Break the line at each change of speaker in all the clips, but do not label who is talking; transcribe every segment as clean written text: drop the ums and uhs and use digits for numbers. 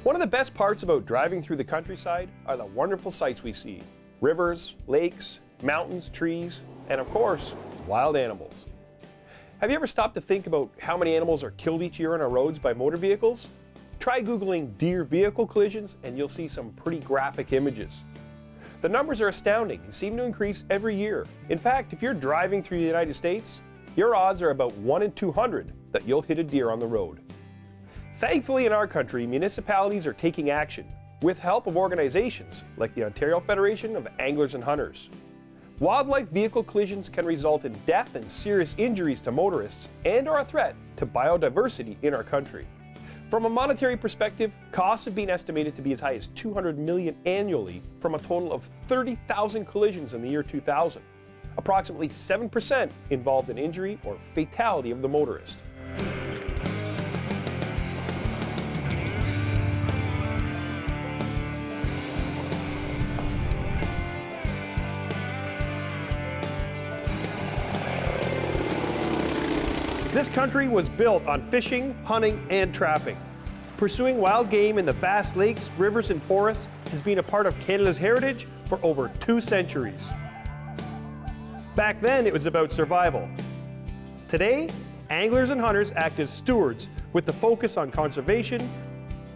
One of the best parts about driving through the countryside are the wonderful sights we see. Rivers, lakes, mountains, trees, and of course, wild animals. Have you ever stopped to think about how many animals are killed each year on our roads by motor vehicles? Try Googling deer vehicle collisions and you'll see some pretty graphic images. The numbers are astounding and seem to increase every year. In fact, if you're driving through the United States, your odds are about 1 in 200 that you'll hit a deer on the road. Thankfully in our country, municipalities are taking action with help of organizations like the Ontario Federation of Anglers and Hunters. Wildlife vehicle collisions can result in death and serious injuries to motorists and are a threat to biodiversity in our country. From a monetary perspective, costs have been estimated to be as high as $200 million annually from a total of 30,000 collisions in the year 2000. Approximately 7% involved in injury or fatality of the motorist. This country was built on fishing, hunting, and trapping. Pursuing wild game in the vast lakes, rivers, and forests has been a part of Canada's heritage for over 2 centuries. Back then, it was about survival. Today, anglers and hunters act as stewards with the focus on conservation,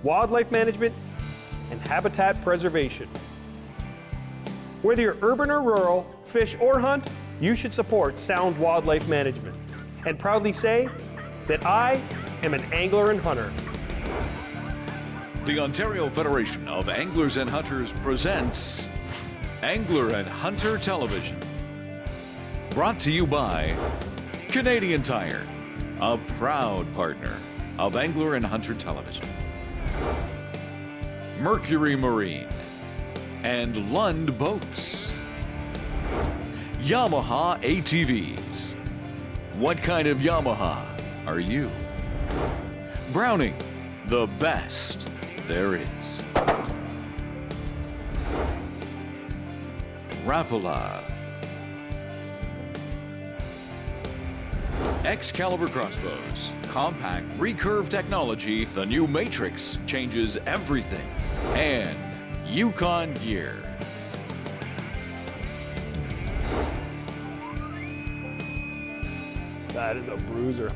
wildlife management, and habitat preservation. Whether you're urban or rural, fish or hunt, you should support sound wildlife management. And proudly say that I am an angler and hunter.
The Ontario Federation of Anglers and Hunters presents Angler and Hunter Television. Brought to you by Canadian Tire, a proud partner of Angler and Hunter Television. Mercury Marine and Lund Boats. Yamaha ATVs. What kind of Yamaha are you? Browning, the best there is. Rapala. Excalibur crossbows. Compact recurve technology. The new Matrix changes everything. And Yukon gear.
That is a bruiser.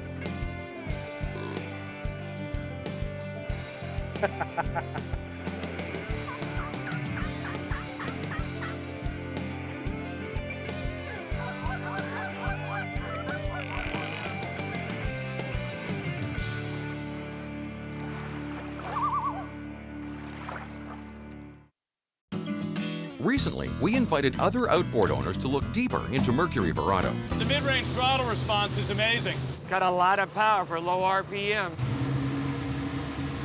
Recently, we invited other outboard owners to look deeper into Mercury Verado.
The mid-range throttle response is amazing.
Got a lot of power for low RPM.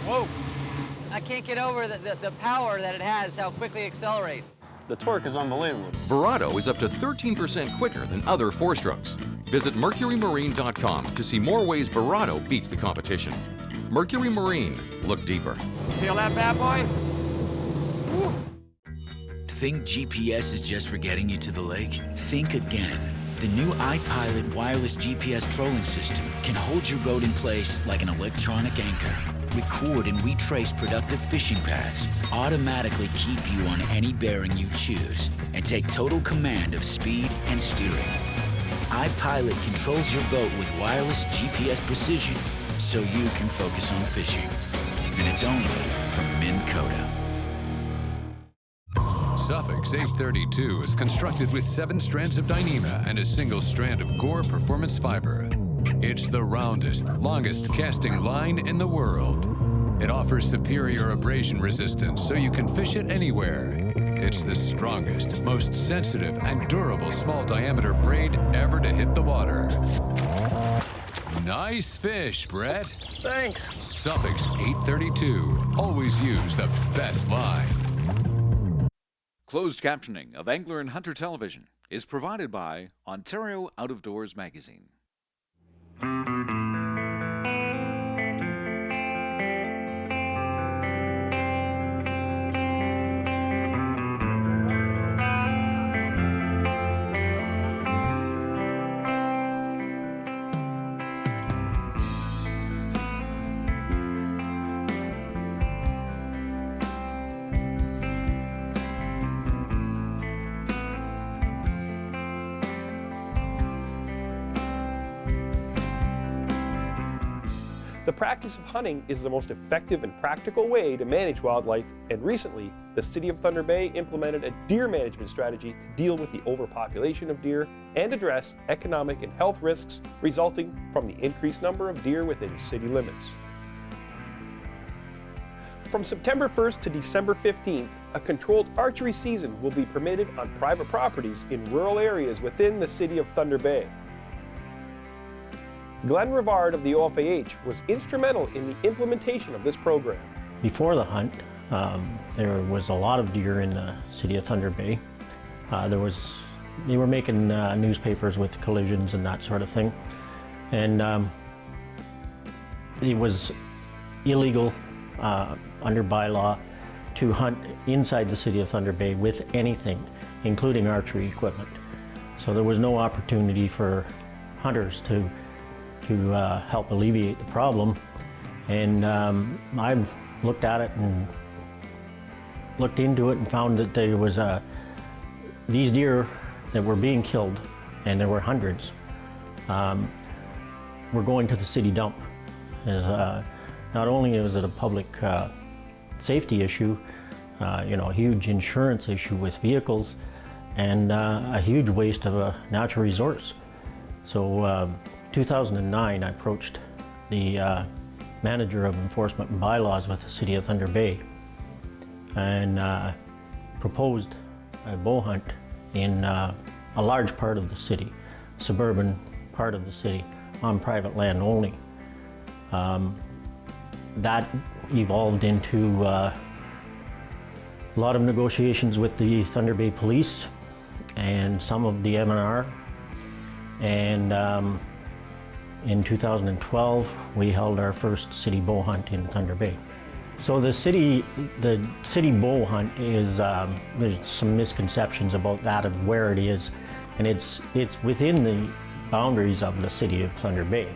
Whoa.
I can't get over the power that it has, how quickly it accelerates.
The torque is unbelievable.
Verado is up to 13% quicker than other four-strokes. Visit mercurymarine.com to see more ways Verado beats the competition. Mercury Marine. Look deeper.
Feel that bad boy? Woo.
Think GPS is just for getting you to the lake? Think again. The new iPilot wireless GPS trolling system can hold your boat in place like an electronic anchor. Record and retrace productive fishing paths, automatically keep you on any bearing you choose, and take total command of speed and steering. iPilot controls your boat with wireless GPS precision so you can focus on fishing. And it's only from Minn Kota.
Suffix 832 is constructed with 7 strands of Dyneema and a single strand of Gore Performance Fiber. It's the roundest, longest casting line in the world. It offers superior abrasion resistance so you can fish it anywhere. It's the strongest, most sensitive, and durable small diameter braid ever to hit the water. Nice fish, Brett.
Thanks.
Suffix 832. Always use the best line.
Closed captioning of Angler and Hunter Television is provided by Ontario Out of Doors Magazine.
The practice of hunting is the most effective and practical way to manage wildlife, and recently, the City of Thunder Bay implemented a deer management strategy to deal with the overpopulation of deer and address economic and health risks resulting from the increased number of deer within city limits. From September 1st to December 15th, a controlled archery season will be permitted on private properties in rural areas within the City of Thunder Bay. Glenn Rivard of the OFAH was instrumental in the implementation of this program.
Before the hunt, there was a lot of deer in the City of Thunder Bay. They were making newspapers with collisions and that sort of thing. And it was illegal under bylaw to hunt inside the City of Thunder Bay with anything, including archery equipment. So there was no opportunity for hunters to help alleviate the problem. And I looked at it and looked into it and found that there was these deer that were being killed, and there were hundreds, were going to the city dump. Not only was it a public safety issue, a huge insurance issue with vehicles, and a huge waste of a natural resource. So 2009, I approached the manager of enforcement and bylaws with the City of Thunder Bay and proposed a bow hunt in a large part of the city, suburban part of the city, on private land only. That evolved into a lot of negotiations with the Thunder Bay Police and some of the MNR, and in 2012, we held our first city bow hunt in Thunder Bay. So the city bow hunt is, there's some misconceptions about that, of where it is, and it's within the boundaries of the City of Thunder Bay,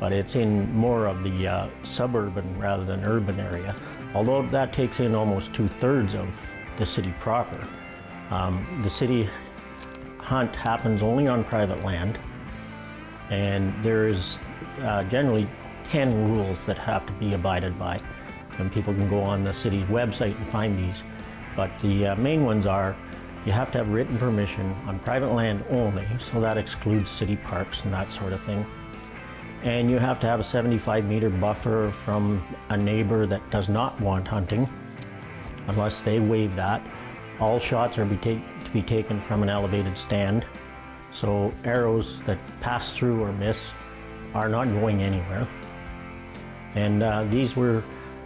but it's in more of the suburban rather than urban area, although that takes in almost 2/3 of the city proper. The city hunt happens only on private land, and there is generally 10 rules that have to be abided by, and people can go on the city's website and find these. But the main ones are, you have to have written permission on private land only, so that excludes city parks and that sort of thing. And you have to have a 75-meter buffer from a neighbor that does not want hunting, unless they waive that. All shots are to be taken from an elevated stand. So arrows that pass through or miss are not going anywhere. And these were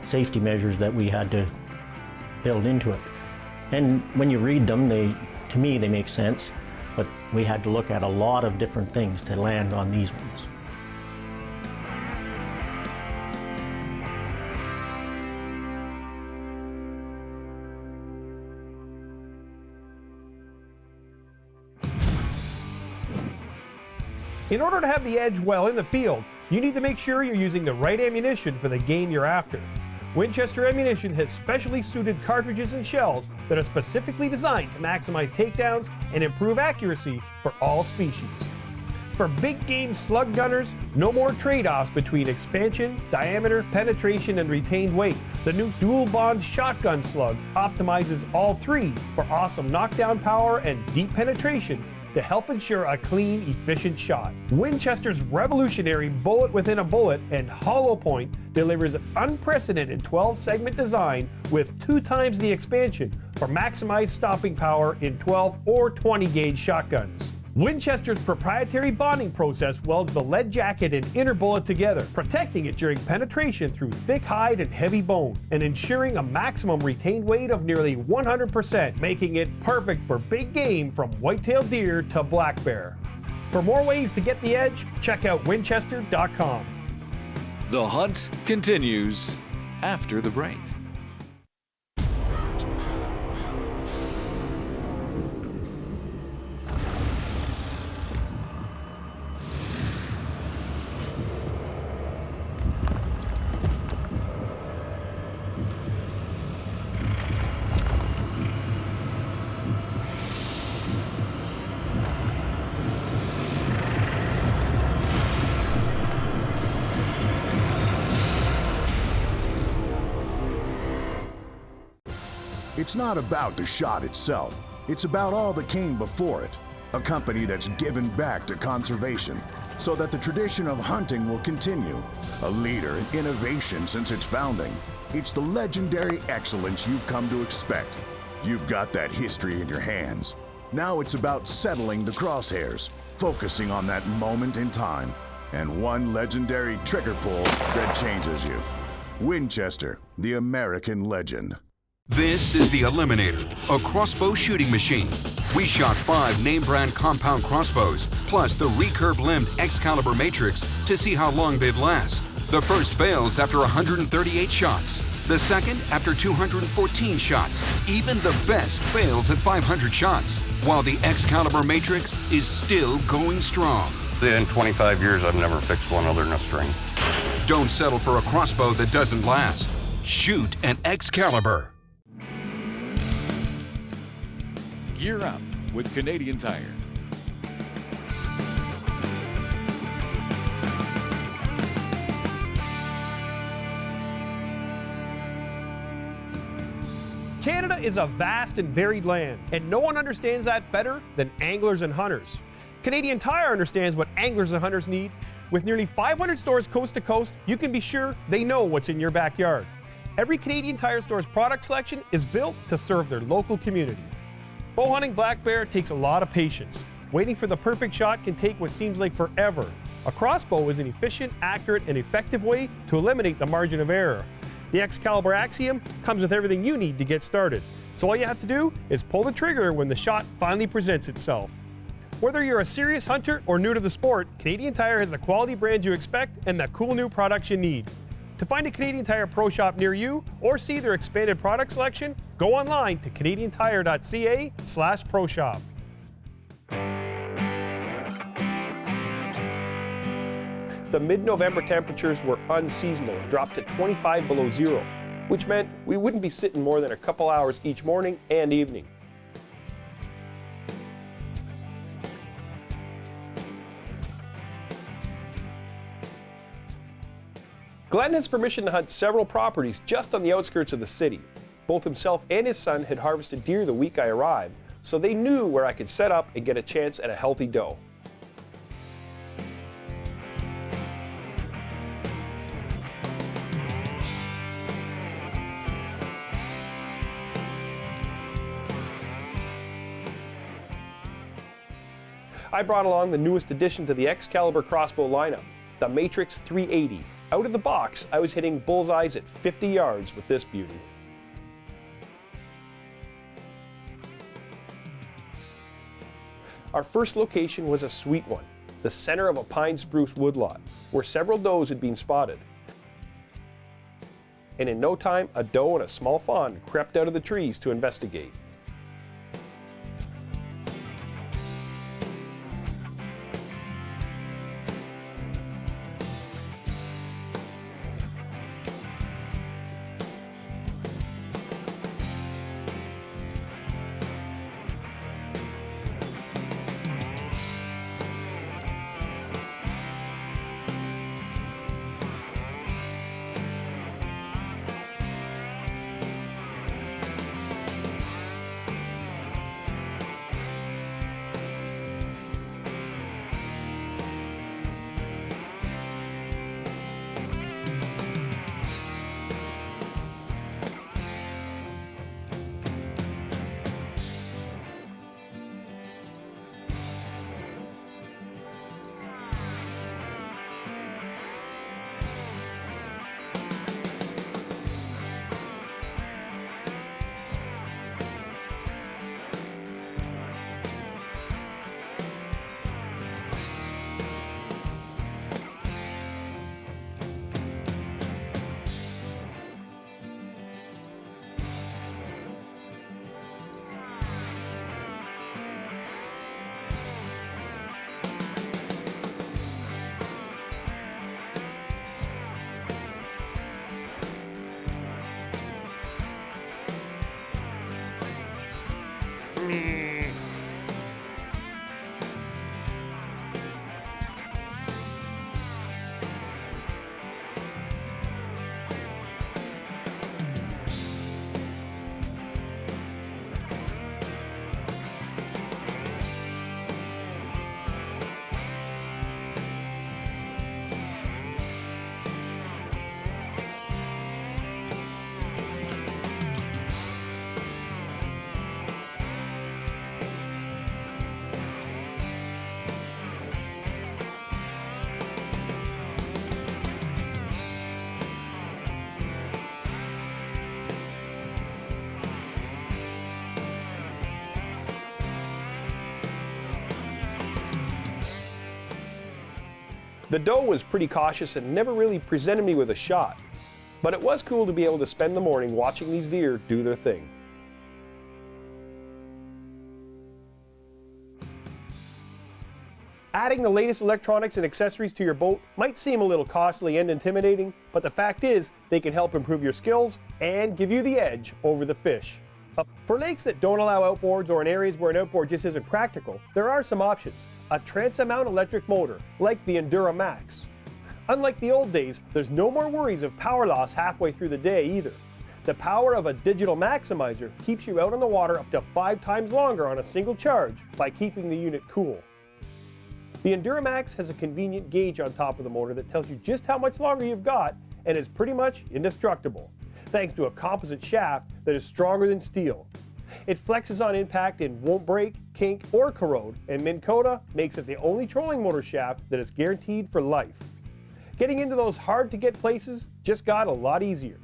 safety measures that we had to build into it. And when you read them, to me, they make sense, but we had to look at a lot of different things to land on these ones.
In order to have the edge while in the field, you need to make sure you're using the right ammunition for the game you're after. Winchester Ammunition has specially suited cartridges and shells that are specifically designed to maximize takedowns and improve accuracy for all species. For big game slug gunners, no more trade-offs between expansion, diameter, penetration, and retained weight. The new dual bond shotgun slug optimizes all three for awesome knockdown power and deep penetration to help ensure a clean, efficient shot. Winchester's revolutionary bullet within a bullet and hollow point delivers an unprecedented 12-segment design with 2 times the expansion for maximized stopping power in 12 or 20 gauge shotguns. Winchester's proprietary bonding process welds the lead jacket and inner bullet together, protecting it during penetration through thick hide and heavy bone, and ensuring a maximum retained weight of nearly 100%, making it perfect for big game from white-tailed deer to black bear. For more ways to get the edge, check out winchester.com.
The hunt continues after the break.
It's not about the shot itself. It's about all that came before it. A company that's given back to conservation so that the tradition of hunting will continue. A leader in innovation since its founding. It's the legendary excellence you've come to expect. You've got that history in your hands. Now it's about settling the crosshairs, focusing on that moment in time, and one legendary trigger pull that changes you. Winchester, the American legend.
This is the Eliminator, a crossbow shooting machine. We shot 5 name-brand compound crossbows, plus the recurve-limbed Excalibur Matrix to see how long they'd last. The first fails after 138 shots. The second after 214 shots. Even the best fails at 500 shots, while the Excalibur Matrix is still going strong.
In 25 years, I've never fixed one other than a string.
Don't settle for a crossbow that doesn't last. Shoot an Excalibur.
Gear up with Canadian Tire.
Canada is a vast and varied land, and no one understands that better than anglers and hunters. Canadian Tire understands what anglers and hunters need. With nearly 500 stores coast to coast, you can be sure they know what's in your backyard. Every Canadian Tire store's product selection is built to serve their local community. Bow hunting black bear takes a lot of patience. Waiting for the perfect shot can take what seems like forever. A crossbow is an efficient, accurate, and effective way to eliminate the margin of error. The Excalibur Axiom comes with everything you need to get started. So all you have to do is pull the trigger when the shot finally presents itself. Whether you're a serious hunter or new to the sport, Canadian Tire has the quality brands you expect and the cool new products you need. To find a Canadian Tire Pro Shop near you or see their expanded product selection, go online to canadiantire.ca/ProShop. The mid-November temperatures were unseasonal and dropped to 25 below zero, which meant we wouldn't be sitting more than a couple hours each morning and evening. Glenn has permission to hunt several properties just on the outskirts of the city. Both himself and his son had harvested deer the week I arrived, so they knew where I could set up and get a chance at a healthy doe. I brought along the newest addition to the Excalibur crossbow lineup, the Matrix 380. Out of the box, I was hitting bullseyes at 50 yards with this beauty. Our first location was a sweet one, the center of a pine spruce woodlot, where several does had been spotted. And in no time, a doe and a small fawn crept out of the trees to investigate. The doe was pretty cautious and never really presented me with a shot, but it was cool to be able to spend the morning watching these deer do their thing. Adding the latest electronics and accessories to your boat might seem a little costly and intimidating, but the fact is they can help improve your skills and give you the edge over the fish. For lakes that don't allow outboards or in areas where an outboard just isn't practical, there are some options. A transom-mount electric motor, like the Endura Max. Unlike the old days, there's no more worries of power loss halfway through the day either. The power of a digital maximizer keeps you out on the water up to 5 times longer on a single charge by keeping the unit cool. The Endura Max has a convenient gauge on top of the motor that tells you just how much longer you've got and is pretty much indestructible, thanks to a composite shaft that is stronger than steel. It flexes on impact and won't break, kink, or corrode, and Minn Kota makes it the only trolling motor shaft that is guaranteed for life. Getting into those hard-to-get places just got a lot easier.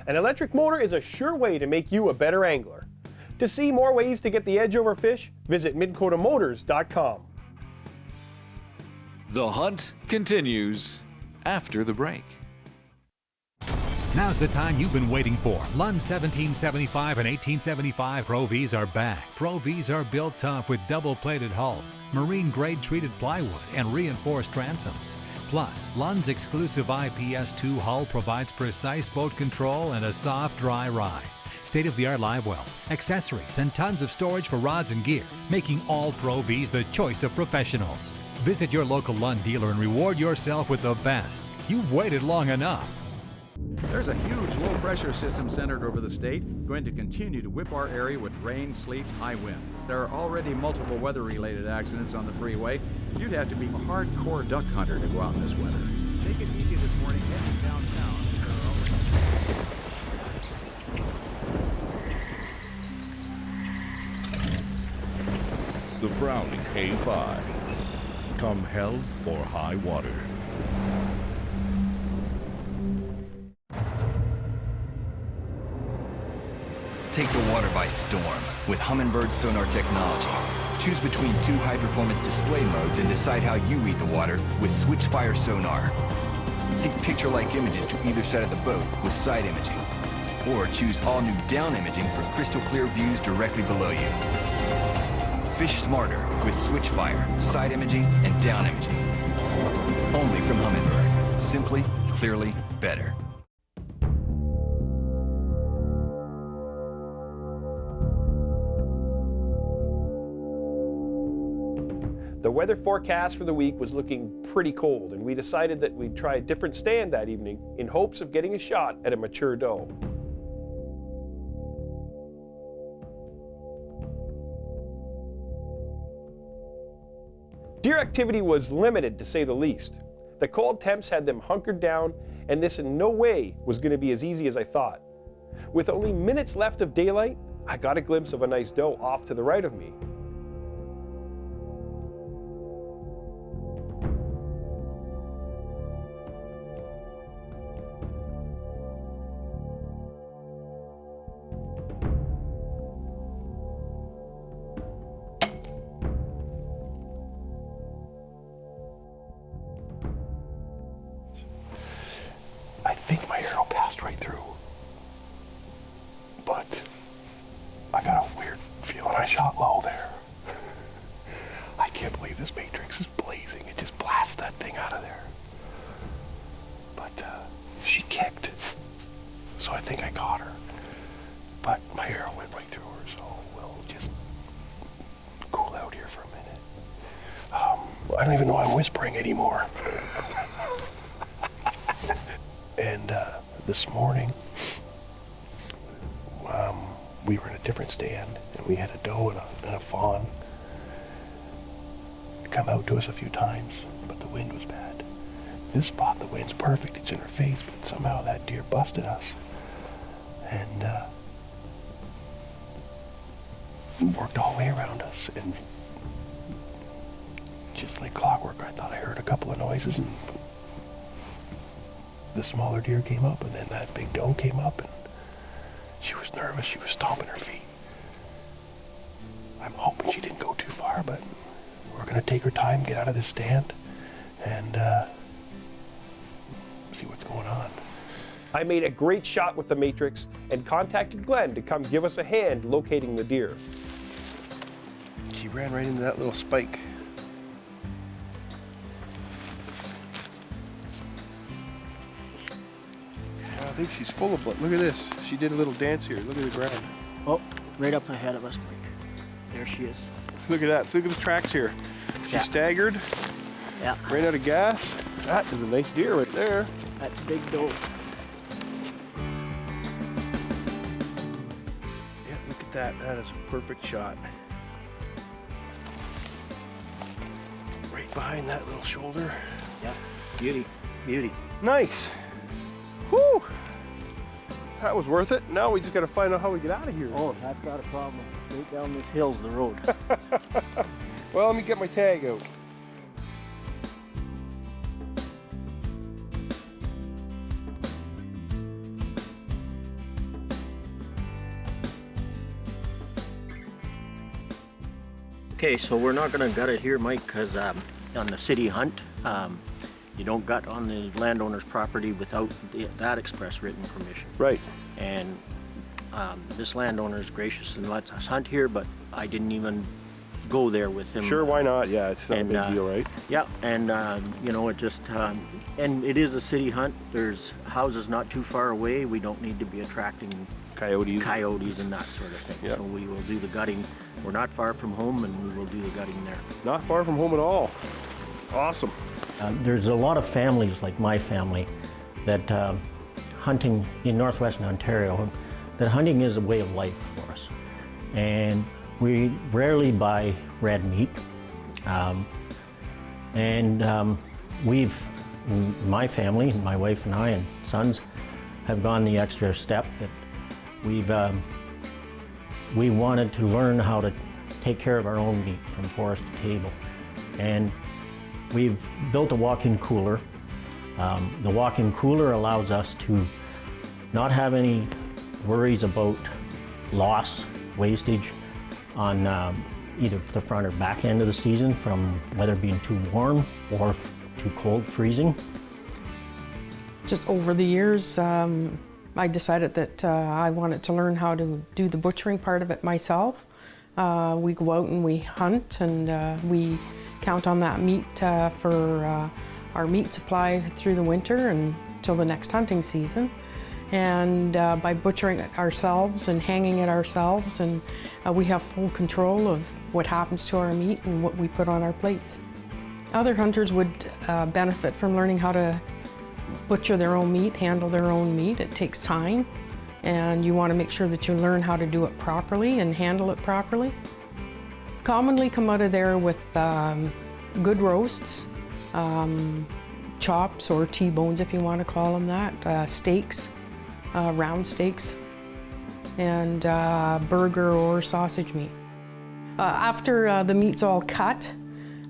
An electric motor is a sure way to make you a better angler. To see more ways to get the edge over fish, visit MinnKotaMotors.com.
The hunt continues after the break.
Now's the time you've been waiting for. Lund's 1775 and 1875 Pro Vs are back. Pro Vs are built tough with double-plated hulls, marine-grade treated plywood, and reinforced transoms. Plus, Lund's exclusive IPS2 hull provides precise boat control and a soft, dry ride. State-of-the-art live wells, accessories, and tons of storage for rods and gear, making all Pro Vs the choice of professionals. Visit your local Lund dealer and reward yourself with the best. You've waited long enough.
There's a huge low-pressure system centered over the state, going to continue to whip our area with rain, sleet, high wind. There are already multiple weather-related accidents on the freeway. You'd have to be a hardcore duck hunter to go out in this weather. Take it easy this morning, heading downtown.
The Browning A5. Come hell or high water.
Take the water by storm with Humminbird sonar technology. Choose between 2 high-performance display modes and decide how you read the water with Switchfire sonar. Seek picture-like images to either side of the boat with side imaging. Or choose all-new down imaging for crystal-clear views directly below you. Fish smarter with Switchfire, side imaging, and down imaging. Only from Humminbird. Simply, clearly, better.
The weather forecast for the week was looking pretty cold, and we decided that we'd try a different stand that evening in hopes of getting a shot at a mature doe. Deer activity was limited, to say the least. The cold temps had them hunkered down, and this in no way was going to be as easy as I thought. With only minutes left of daylight, I got a glimpse of a nice doe off to the right of me.
I think my arrow passed right through, but I got a weird feeling I shot low there. I can't believe this matrix is blazing. It just blasts that thing out of there. But she kicked, so I think I caught her. But my arrow went right through her, so we'll just cool out here for a minute. I don't even know I'm whispering anymore. And this morning, we were in a different stand, and we had a doe and a fawn come out to us a few times, but the wind was bad. This spot, the wind's perfect. It's in her face, but somehow that deer busted us. And worked all the way around us, and just like clockwork, I thought I heard a couple of noises, and the smaller deer came up, and then that big doe came up, and she was nervous. She was stomping her feet. I'm hoping she didn't go too far, but we're going to take her time, get out of this stand, and see what's going on.
I made a great shot with the Matrix and contacted Glenn to come give us a hand locating the deer.
She ran right into that little spike. I think she's full of blood. Look at this. She did a little dance here. Look at the ground.
Oh, right up ahead of us, Mike. There she is.
Look at that. Look at the tracks here. She staggered.
Yeah.
Ran out of gas. That is a nice deer right there.
That's big doe.
Yeah, look at that. That is a perfect shot. Right behind that little shoulder.
Yeah. Beauty. Beauty.
Nice. Whew. That was worth it. Now we just got to find out how we get out of here.
Oh, that's not a problem. Right down this hill's the road.
Well, let me get my tag out.
Okay, so we're not gonna gut it here, Mike, because on the city hunt, you don't gut on the landowner's property without that express written permission.
Right.
And this landowner is gracious and lets us hunt here, but I didn't even go there with him.
Sure, why not? Yeah, it's not a big deal, right?
Yeah, and you know, it just, and it is a city hunt. There's houses not too far away. We don't need to be attracting coyotes and that sort of thing.
Yep.
So we will do the gutting. We're not far from home, and we will do the gutting there.
Not far from home at all. Awesome.
There's a lot of families, like my family, that hunting in northwestern Ontario, that hunting is a way of life for us. And we rarely buy red meat. My family, my wife and I and sons, have gone the extra step that we wanted to learn how to take care of our own meat from forest to table. And we've built a walk-in cooler. The walk-in cooler allows us to not have any worries about loss, wastage on either the front or back end of the season from weather being too warm or too cold, freezing.
Just over the years, I decided that I wanted to learn how to do the butchering part of it myself. We go out and we hunt, and we count on that meat for our meat supply through the winter and till the next hunting season. And by butchering it ourselves and hanging it ourselves, and we have full control of what happens to our meat and what we put on our plates. Other hunters would benefit from learning how to butcher their own meat, handle their own meat. It takes time, and you want to make sure that you learn how to do it properly and handle it properly. Commonly come out of there with good roasts, chops or T-bones if you want to call them that, steaks, round steaks, and burger or sausage meat. After the meat's all cut,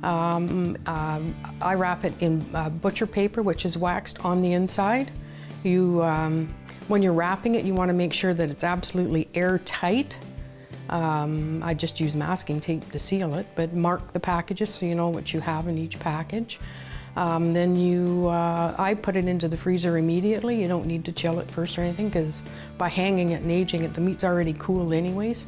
I wrap it in butcher paper, which is waxed on the inside. When you're wrapping it, you want to make sure that it's absolutely airtight. I just use masking tape to seal it, but mark the packages so you know what you have in each package. Then I put it into the freezer immediately. You don't need to chill it first or anything, because by hanging it and aging it, the meat's already cooled anyways.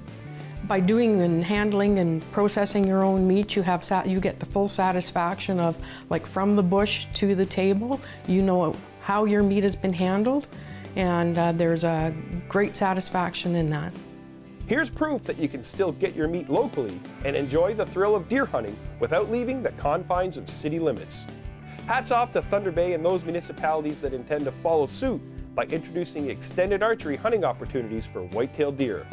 By doing and handling and processing your own meat, you get the full satisfaction of, like, from the bush to the table, you know how your meat has been handled, and there's a great satisfaction in that.
Here's proof that you can still get your meat locally and enjoy the thrill of deer hunting without leaving the confines of city limits. Hats off to Thunder Bay and those municipalities that intend to follow suit by introducing extended archery hunting opportunities for white-tailed deer.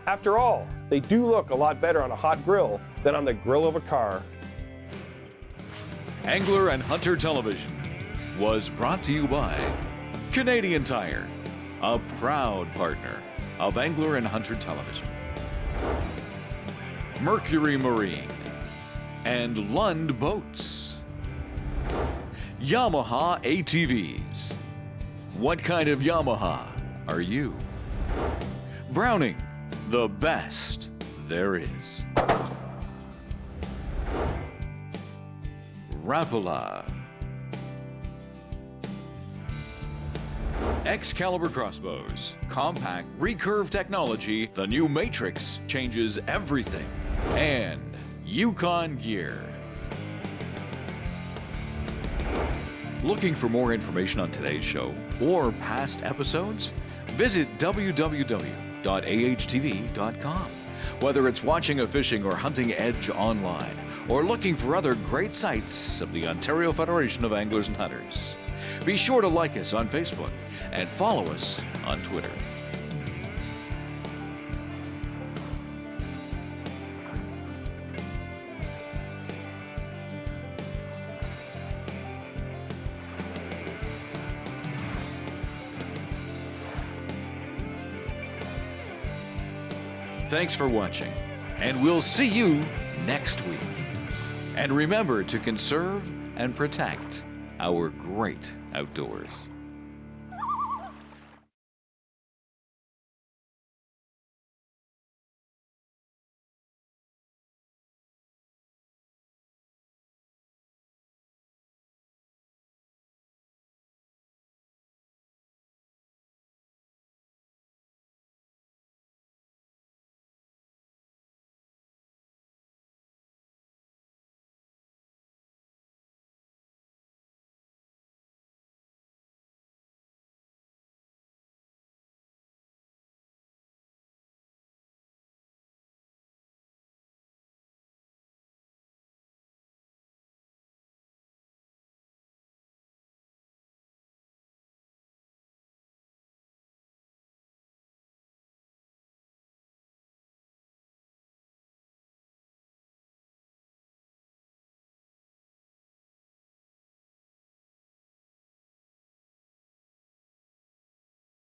After all, they do look a lot better on a hot grill than on the grill of a car.
Angler and Hunter Television was brought to you by Canadian Tire, a proud partner of Angler and Hunter Television, Mercury Marine, and Lund Boats, Yamaha ATVs. What kind of Yamaha are you? Browning, the best there is. Rapala. Excalibur crossbows. Compact, recurve technology. The new Matrix changes everything. And Yukon gear. Looking for more information on today's show or past episodes? Visit www.ahtv.com. Whether it's watching a fishing or hunting edge online, or looking for other great sites of the Ontario Federation of Anglers and Hunters. Be sure to like us on Facebook and follow us on Twitter. Thanks for watching, and we'll see you next week. And remember to conserve and protect our great outdoors.